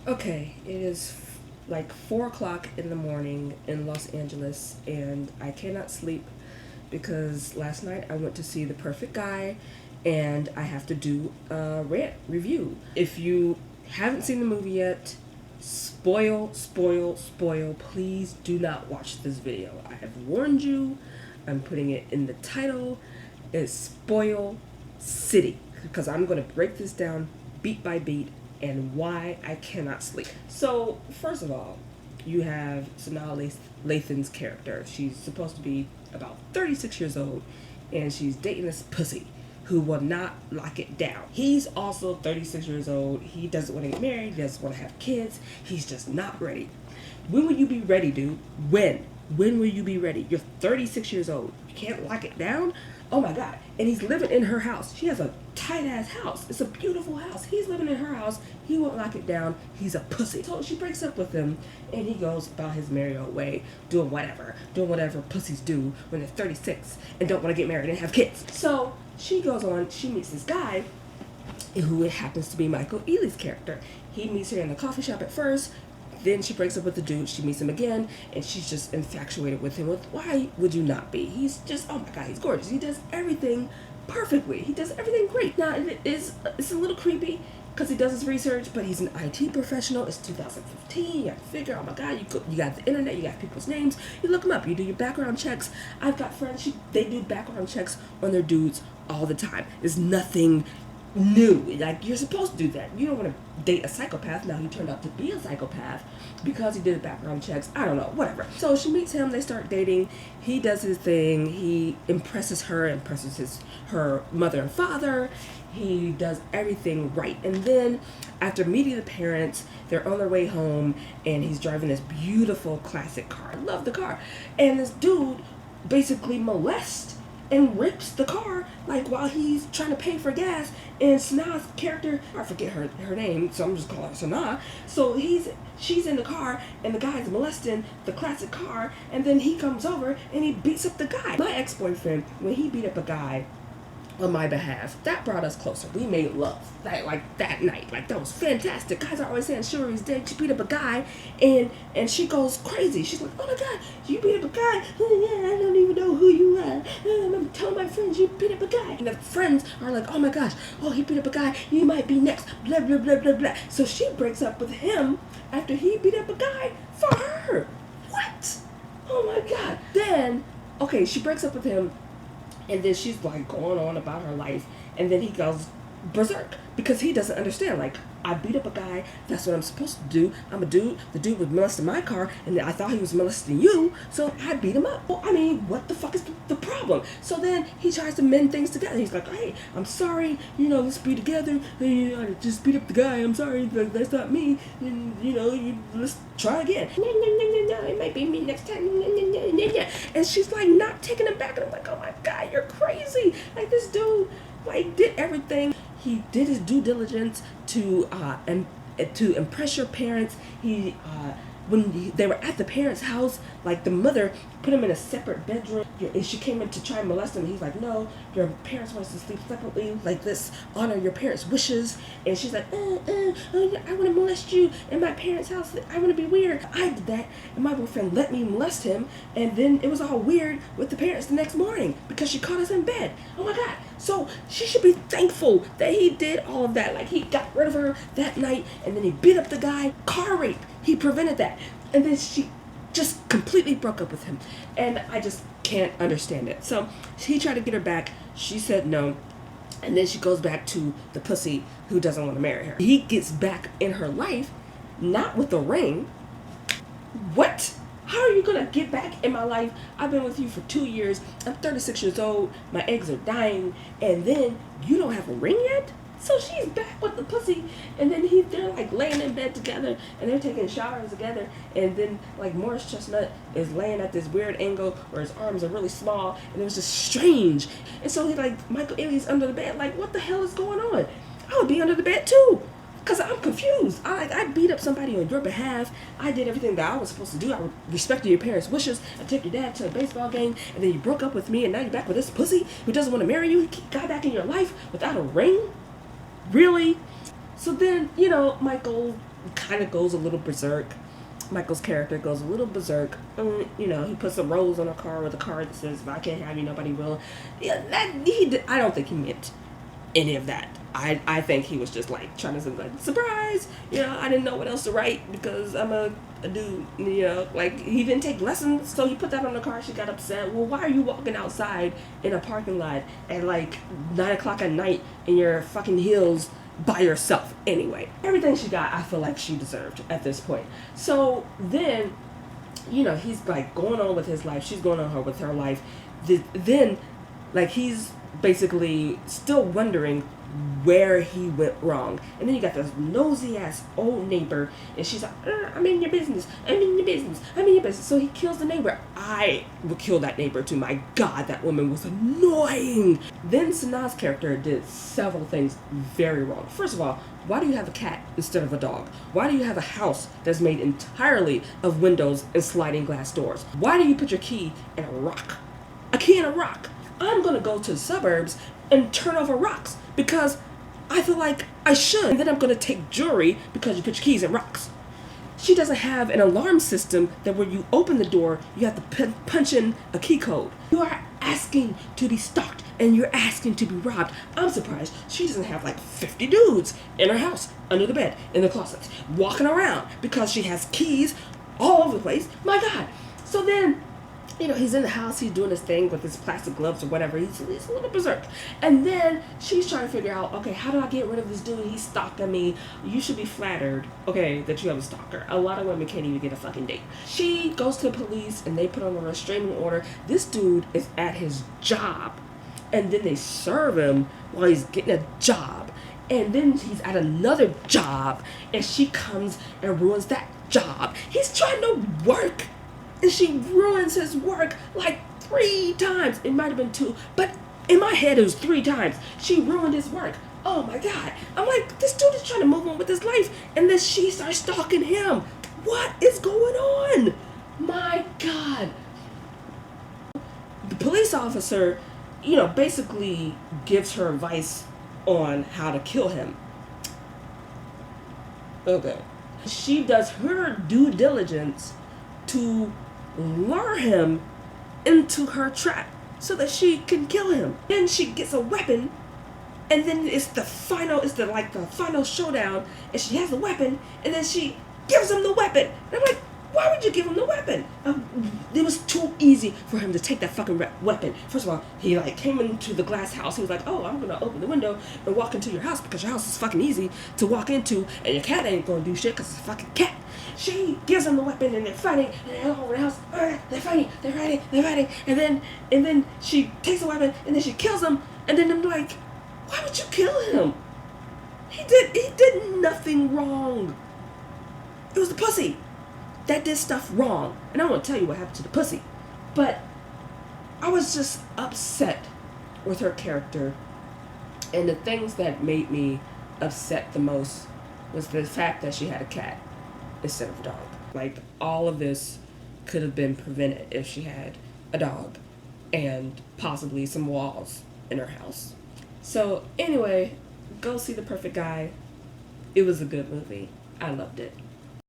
Okay, it is like 4 o'clock in the morning in Los Angeles, and I cannot sleep because last night I went to see The Perfect Guy, and I have to do a rant review. If you haven't seen the movie yet, spoil, please do not watch this video. I have warned you, I'm putting it in the title. It's Spoil City, because I'm going to break this down beat by beat and why I cannot sleep. So, first of all, you have Sanaa Lathan's character. She's supposed to be about 36 years old, and she's dating this pussy who will not lock it down. He's also 36 years old. He doesn't want to get married. He doesn't want to have kids. He's just not ready. When will you be ready, dude? When? When will you be ready? You're 36 years old. You can't lock it down? Oh my God. And he's living in her house. She has a tight ass house. It's a beautiful house. He's living in her house. He won't lock it down. He's a pussy. So she breaks up with him, and he goes about his merry old way, doing whatever pussies do when they're 36 and don't want to get married and have kids. So she goes on, she meets this guy who happens to be Michael Ealy's character. He meets her in the coffee shop at first. Then she breaks up with the dude. She meets him again, and she's just infatuated with him. Why would you not be? He's just, oh my God, he's gorgeous. He does everything perfectly. He does everything great. Now, it's a little creepy because he does his research, but he's an IT professional. It's 2015. You have to figure, oh my God, you got the internet. You got people's names. You look them up. You do your background checks. I've got friends. They do background checks on their dudes all the time. There's nothing new. Like, you're supposed to do that. You don't want to date a psychopath. Now he turned out to be a psychopath because he did background checks. I don't know, whatever. So she meets him, they start dating. He does his thing. He impresses her mother and father. He does everything right. And then after meeting the parents, they're on their way home, and he's driving this beautiful classic car. I love the car. And this dude basically molests and rips the car, like, while he's trying to pay for gas. And Sanaa's character, I forget her name, so I'm just calling her Sanaa. So she's in the car, and the guy's molesting the classic car, and then he comes over and he beats up the guy. My ex-boyfriend, when he beat up a guy on my behalf, that brought us closer. We made love that night. Like, that was fantastic. Guys are always saying Shuri's dead. She beat up a guy, and she goes crazy. She's like, oh my God, you beat up a guy. Oh, yeah, I don't even know who you are. I'm telling my friends you beat up a guy. And the friends are like, oh my gosh, oh, he beat up a guy. You might be next. Blah, blah, blah, blah, blah. So she breaks up with him after he beat up a guy for her. What? Oh my God. Then, okay, she breaks up with him, and then she's like going on about her life, and then he goes berserk because he doesn't understand. Like, I beat up a guy, that's what I'm supposed to do. I'm a dude. The dude was molesting my car, and I thought he was molesting you, so I beat him up. Well, I mean, what the fuck is the problem? So then he tries to mend things together. He's like, hey, I'm sorry, let's be together. I just beat up the guy. I'm sorry, that's not me. And, let's try again. No, it might be me next time. And she's like not taking him back, and I'm like, oh my God, you're crazy. Like, this dude, like, did everything. He did his due diligence to impress your parents. When they were at the parents' house, like, the mother put him in a separate bedroom, and she came in to try and molest him. He's like, no, your parents want us to sleep separately, like this, honor your parents' wishes. And she's like, I want to molest you in my parents' house. I want to be weird. I did that, and my boyfriend let me molest him, and then it was all weird with the parents the next morning because she caught us in bed. Oh my God. So she should be thankful that he did all of that. Like, he got rid of her that night, and then he beat up the guy. Car rape. He prevented that. And then she just completely broke up with him. And I just can't understand it. So he tried to get her back. She said no. And then she goes back to the pussy who doesn't want to marry her. He gets back in her life, not with a ring. What? How are you gonna get back in my life? I've been with you for 2 years. I'm 36 years old. My eggs are dying. And then you don't have a ring yet? So she's back with the pussy, and then they're like laying in bed together, and they're taking showers together, and then like Morris Chestnut is laying at this weird angle where his arms are really small, and it was just strange. And so Michael Ealy's under the bed, like, what the hell is going on? I would be under the bed too, because I'm confused. I beat up somebody on your behalf. I did everything that I was supposed to do. I respected your parents' wishes. I took your dad to a baseball game, and then you broke up with me, and now you're back with this pussy who doesn't want to marry you. He got back in your life without a ring? Really? So then, Michael kind of goes a little berserk. Michael's character goes a little berserk. You know, he puts a rose on a car with a card that says, "If I can't have you, nobody will." Yeah, I don't think he meant any of that. I think he was just like trying to say like, surprise, you know, I didn't know what else to write because I'm a dude, you know, like he didn't take lessons, so he put that on the car. She got upset. Well, why are you walking outside in a parking lot at like 9 o'clock at night in your fucking heels by yourself? Anyway, everything she got, I feel like she deserved at this point. So then, you know, he's like going on with his life. She's going on with her life. Then, like, he's basically still wondering where he went wrong. And then you got this nosy ass old neighbor, and she's like, I'm in your business, I'm in your business, I'm in your business. So he kills the neighbor. I would kill that neighbor too. My God, that woman was annoying. Then Sanaa's character did several things very wrong. First of all, why do you have a cat instead of a dog? Why do you have a house that's made entirely of windows and sliding glass doors? Why do you put your key in a rock? A key in a rock. I'm gonna go to the suburbs and turn over rocks because I feel like I should. And then I'm gonna take jewelry because you put your keys in rocks. She doesn't have an alarm system that when you open the door, you have to punch in a key code. You are asking to be stalked and you're asking to be robbed. I'm surprised she doesn't have like 50 dudes in her house, under the bed, in the closets, walking around because she has keys all over the place. My God. So then, you know, he's in the house, he's doing his thing with his plastic gloves or whatever. He's a little berserk. And then she's trying to figure out, okay, how do I get rid of this dude? He's stalking me. You should be flattered, okay, that you have a stalker. A lot of women can't even get a fucking date. She goes to the police and they put on a restraining order. This dude is at his job. And then they serve him while he's getting a job. And then he's at another job and she comes and ruins that job. He's trying to work. And she ruins his work like 3 times. It might have been 2, but in my head it was 3 times. She ruined his work. Oh my God. I'm like, this dude is trying to move on with his life. And then she starts stalking him. What is going on? My God. The police officer, you know, basically gives her advice on how to kill him. Okay. She does her due diligence to lure him into her trap so that she can kill him. Then she gets a weapon, and then it's the final showdown, and she has the weapon, and then she gives him the weapon. And I'm like, why would you give him the weapon? It was too easy for him to take that fucking weapon. First of all, he like came into the glass house. He was like, oh, I'm gonna open the window and walk into your house because your house is fucking easy to walk into, and your cat ain't gonna do shit because it's a fucking cat. She gives him the weapon and they're fighting, and they're all over the house. They're fighting, and then she takes the weapon and then she kills him. And then I'm like, why would you kill him? He did nothing wrong. It was the pussy that did stuff wrong. And I won't tell you what happened to the pussy. But I was just upset with her character. And the things that made me upset the most was the fact that she had a cat instead of a dog. Like, all of this could have been prevented if she had a dog and possibly some walls in her house. So anyway, go see The Perfect Guy. It was a good movie. I loved it.